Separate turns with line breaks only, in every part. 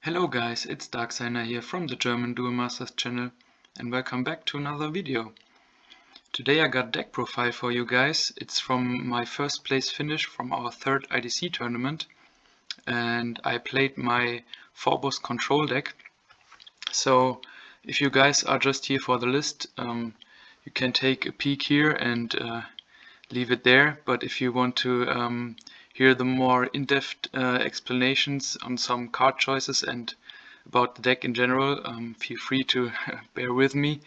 Hello guys, it's Darksigner here from the German Duel Masters channel and welcome back to another video. Today I got deck profile for you guys. It's from my first place finish from our third IDC tournament and I played my Forbos Control deck. So if you guys are just here for the list, you can take a peek here and leave it there, but if you want to hear the more in-depth explanations on some card choices and about the deck in general, feel free to bear with me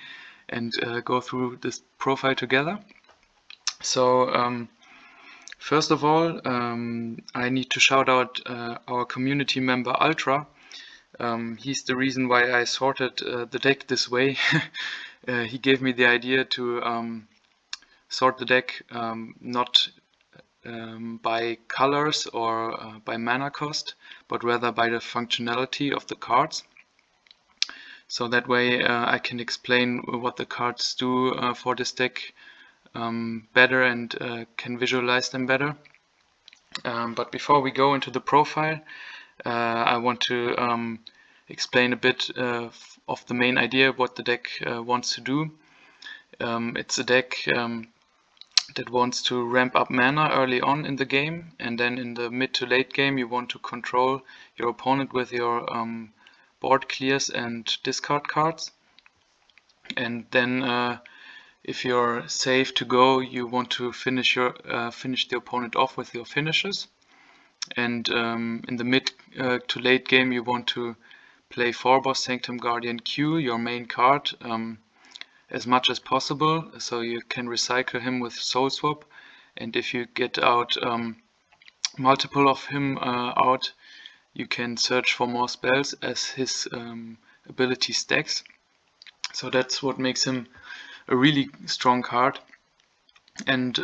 and go through this profile together. So first of all, I need to shout out our community member Ultra. He's the reason why I sorted the deck this way. He gave me the idea to sort the deck not by colors or by mana cost, but rather by the functionality of the cards. So that way I can explain what the cards do for this deck better and can visualize them better. But before we go into the profile, I want to explain a bit of the main idea of what the deck wants to do. It's a deck that wants to ramp up mana early on in the game, and then in the mid to late game you want to control your opponent with your board clears and discard cards. And then if you're safe to go, you want to finish the opponent off with your finishes. And in the mid to late game you want to play Forbos Sanctum Guardian Q, your main card, as much as possible, so you can recycle him with Soul Swap, and if you get out multiple of him out, you can search for more spells as his ability stacks. So that's what makes him a really strong card. And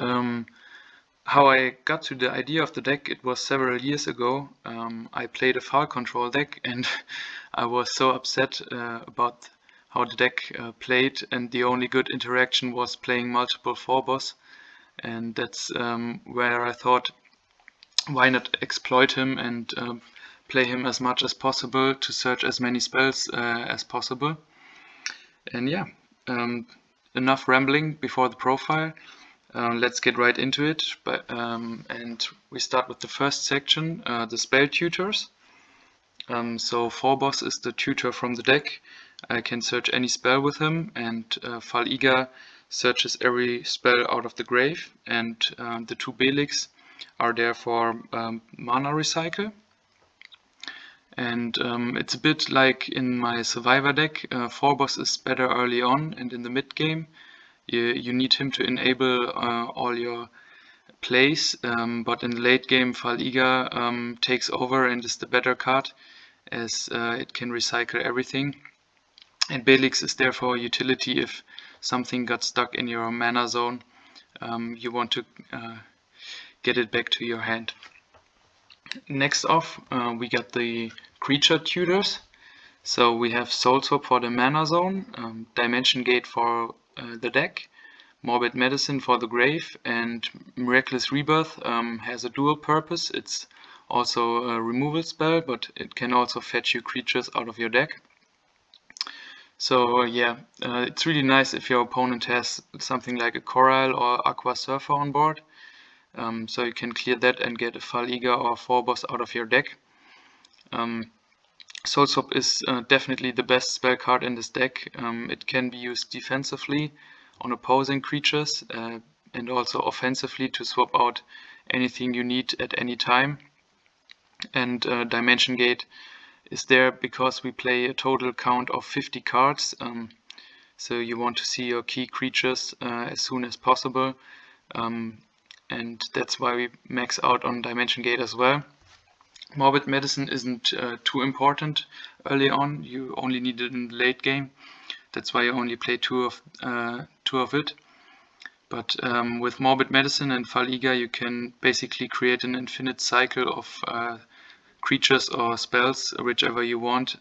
how I got to the idea of the deck, it was several years ago. I played a Foul Control deck and I was so upset about how the deck played, and the only good interaction was playing multiple Forbos, and that's where I thought, why not exploit him and play him as much as possible to search as many spells as possible. And yeah, enough rambling before the profile. Let's get right into it. And we start with the first section, the spell tutors. So Forbos is the tutor from the deck. I can search any spell with him, and Fal-Iga searches every spell out of the grave, and the two Belix are there for mana recycle. And it's a bit like in my Survivor deck. Forbos is better early on and in the mid game. You need him to enable all your plays, but in the late game Fal-Iga takes over and is the better card, as it can recycle everything. And Belix is therefore a utility if something got stuck in your mana zone. You want to get it back to your hand. Next off, we got the creature tutors. So we have Soul Swap for the mana zone, Dimension Gate for the deck, Morbid Medicine for the grave, and Miraculous Rebirth has a dual purpose. It's also a removal spell, but it can also fetch you creatures out of your deck. So yeah, it's really nice if your opponent has something like a Coral or Aqua Surfer on board. So you can clear that and get a Fal-Iga or Forbos out of your deck. Soul Swap is definitely the best spell card in this deck. It can be used defensively on opposing creatures and also offensively to swap out anything you need at any time. And Dimension Gate is there because we play a total count of 50 cards, so you want to see your key creatures as soon as possible, and that's why we max out on Dimension Gate as well. Morbid Medicine isn't too important early on, you only need it in the late game, that's why you only play two of it. But with Morbid Medicine and Fal-Iga you can basically create an infinite cycle of creatures or spells, whichever you want.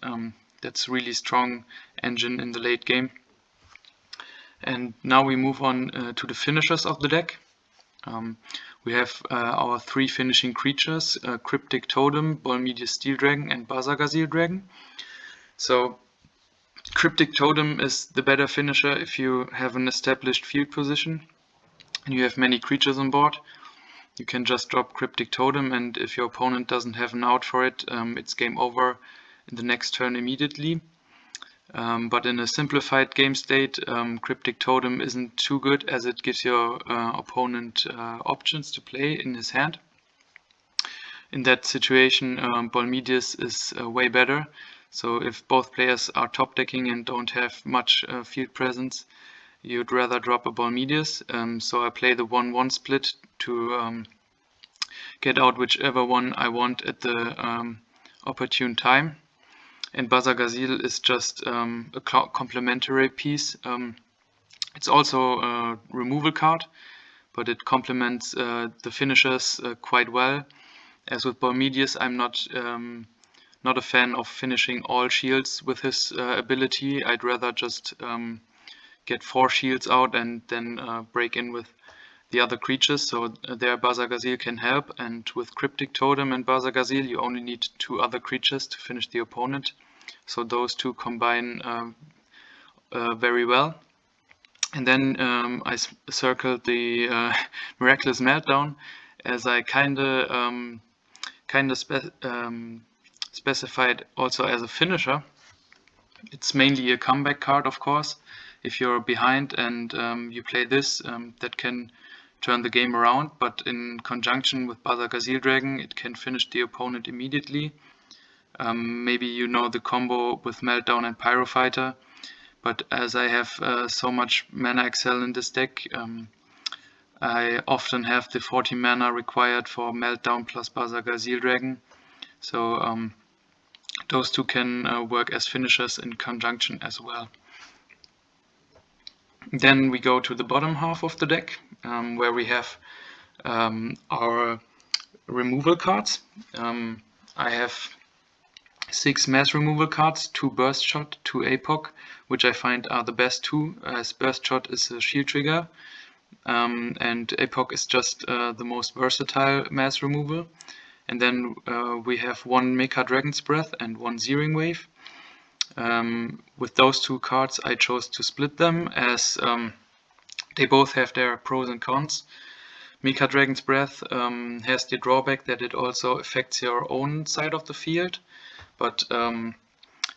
That's a really strong engine in the late game. And now we move on to the finishers of the deck. we have our 3 finishing creatures, Cryptic Totem, Bolmedius Steel Dragon and Bazagazil Dragon. So Cryptic Totem is the better finisher if you have an established field position and you have many creatures on board. You can just drop Cryptic Totem, and if your opponent doesn't have an out for it, it's game over in the next turn immediately. But in a simplified game state, Cryptic Totem isn't too good, as it gives your opponent options to play in his hand. In that situation, Bolmedius is way better. So if both players are top decking and don't have much field presence, you'd rather drop a Bolmedius. So I play the 1-1 split to get out whichever one I want at the opportune time. And Bazagazil is just a complementary piece. It's also a removal card, but it complements the finishers quite well. As with Bolmedius, I'm not a fan of finishing all shields with his ability. I'd rather just get 4 shields out and then break in with the other creatures. So there Bazagazil can help, and with Cryptic Totem and Bazagazil you only need 2 other creatures to finish the opponent. So those two combine very well. And then I circled the Miraculous Meltdown, as I kinda specified also as a finisher. It's mainly a comeback card, of course. If you're behind and you play this, that can turn the game around, but in conjunction with Bazagazil Dragon, it can finish the opponent immediately. Maybe you know the combo with Meltdown and Pyrofighter, but as I have so much mana excel in this deck, I often have the 40 mana required for Meltdown plus Bazagazil Dragon. So those two can work as finishers in conjunction as well. Then we go to the bottom half of the deck, where we have our removal cards. I have 6 mass removal cards, 2 Burst Shot, 2 APOC, which I find are the best 2, as Burst Shot is a shield trigger, and APOC is just the most versatile mass removal. And then we have 1 Mecha Dragon's Breath and 1 Searing Wave. With those 2 cards I chose to split them, as they both have their pros and cons. Mecha Dragon's Breath has the drawback that it also affects your own side of the field, but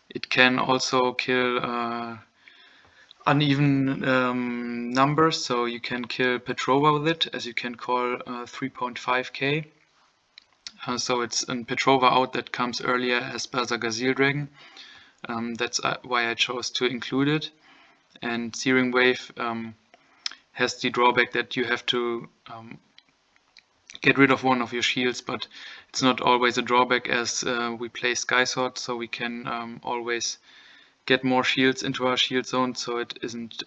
it can also kill uneven numbers, so you can kill Petrova with it, as you can call 3.5k. So it's a Petrova out that comes earlier as Bazagazil Dragon. That's why I chose to include it. And Searing Wave has the drawback that you have to get rid of one of your shields, but it's not always a drawback, as we play Sky Sword, so we can always get more shields into our shield zone, so it isn't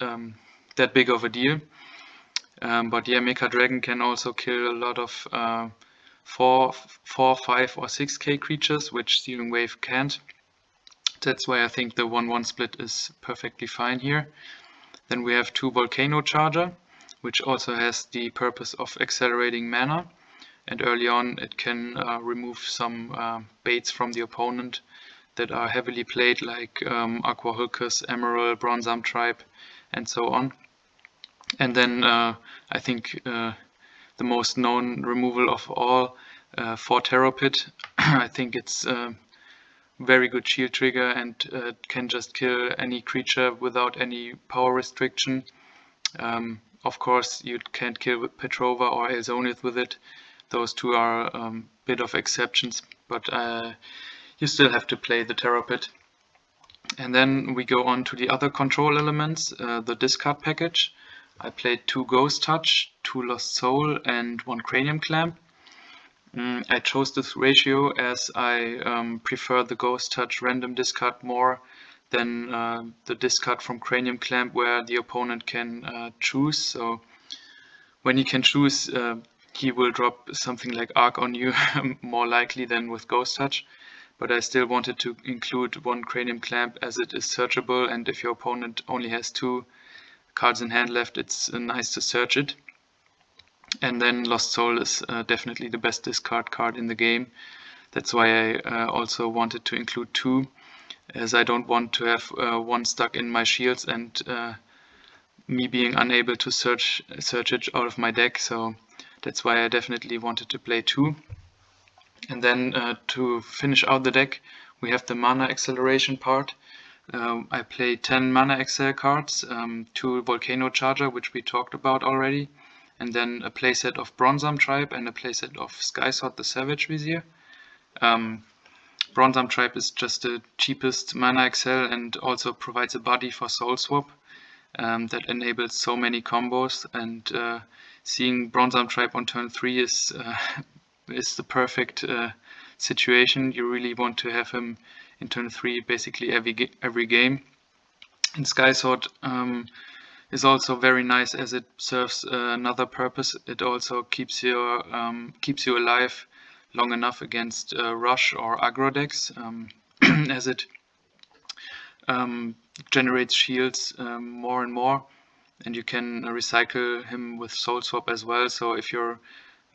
that big of a deal. But yeah, Mecha Dragon can also kill a lot of 4, 5 or 6k creatures, which Searing Wave can't. That's why I think the 1-1 split is perfectly fine here. Then we have 2 Volcano Charger, which also has the purpose of accelerating mana, and early on it can remove some baits from the opponent that are heavily played, like Aqua Hulkus, Emerald, Bronzam Tribe, and so on. And then I think the most known removal of all, for Terror Pit. I think it's very good shield trigger and can just kill any creature without any power restriction. Of course, you can't kill Petrova or Elzonith with it. Those two are a bit of exceptions, but you still have to play the Terror Pit. And then we go on to the other control elements, the discard package. I played 2 Ghost Touch, 2 Lost Soul and 1 Cranium Clamp. I chose this ratio as I prefer the Ghost Touch random discard more than the discard from Cranium Clamp, where the opponent can choose. So when he can choose, he will drop something like Arc on you more likely than with Ghost Touch. But I still wanted to include 1 Cranium Clamp, as it is searchable, and if your opponent only has 2 cards in hand left, it's nice to search it. And then Lost Soul is definitely the best discard card in the game. That's why I also wanted to include 2, as I don't want to have 1 stuck in my shields and me being unable to search it out of my deck. So that's why I definitely wanted to play 2. And then to finish out the deck, we have the mana acceleration part. I play 10 mana excel cards, 2 Volcano Charger, which we talked about already, and then a playset of Bronzam Tribe and a playset of Skysword the Savage Vizier. Bronzam Tribe is just the cheapest mana excel and also provides a body for Soul Swap that enables so many combos, and seeing Bronzam Tribe on turn 3 is the perfect situation. You really want to have him in turn 3 basically every game. And Skysword is also very nice as it serves another purpose. It also keeps you alive long enough against rush or aggro decks, as it generates shields more and more, and you can recycle him with Soul Swap as well. So if your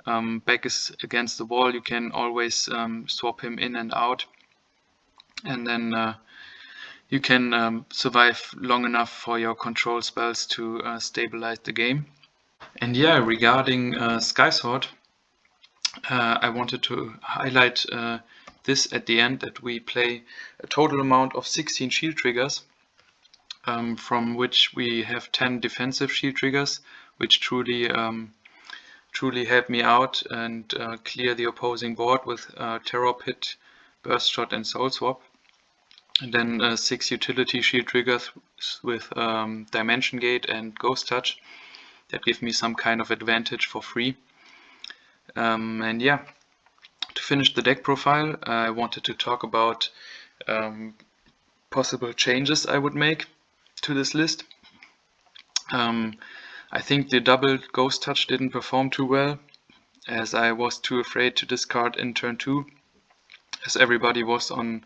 back is against the wall, you can always swap him in and out, and then you can survive long enough for your control spells to stabilize the game. And yeah, regarding Skysword, I wanted to highlight this at the end, that we play a total amount of 16 shield triggers, from which we have 10 defensive shield triggers, which truly help me out and clear the opposing board with Terror Pit, Burst Shot and Soul Swap. And then 6 utility shield triggers with Dimension Gate and Ghost Touch that give me some kind of advantage for free. And yeah, to finish the deck profile, I wanted to talk about possible changes I would make to this list. I think the double Ghost Touch didn't perform too well, as I was too afraid to discard in turn 2, as everybody was on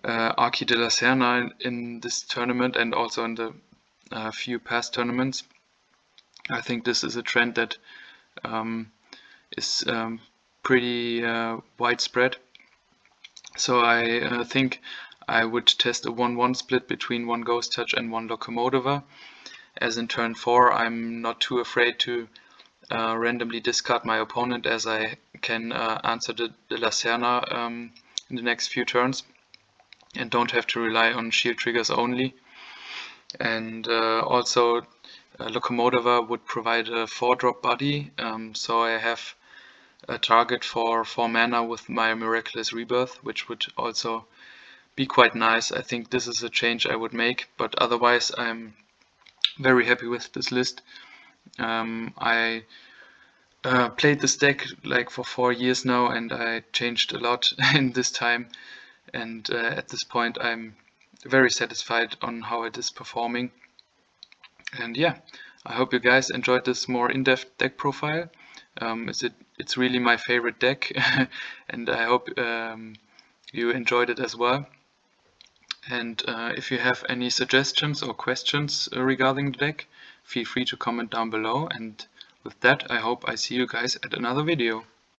Archi de la Serna in this tournament and also in the few past tournaments. I think this is a trend that is pretty widespread. So I think I would test a 1-1 split between 1 Ghost Touch and 1 Locomotiver, as in turn 4 I'm not too afraid to randomly discard my opponent, as I can answer the De La Serna in the next few turns and don't have to rely on shield triggers only. And also Locomotiver would provide a 4-drop body, so I have a target for 4 mana with my Miraculous Rebirth, which would also be quite nice. I think this is a change I would make, but otherwise I'm very happy with this list. I played this deck like for 4 years now, and I changed a lot in this time, and at this point I'm very satisfied on how it is performing. And yeah, I hope you guys enjoyed this more in-depth deck profile. It's really my favorite deck and I hope you enjoyed it as well. And if you have any suggestions or questions regarding the deck, feel free to comment down below. And with that, I hope I see you guys at another video.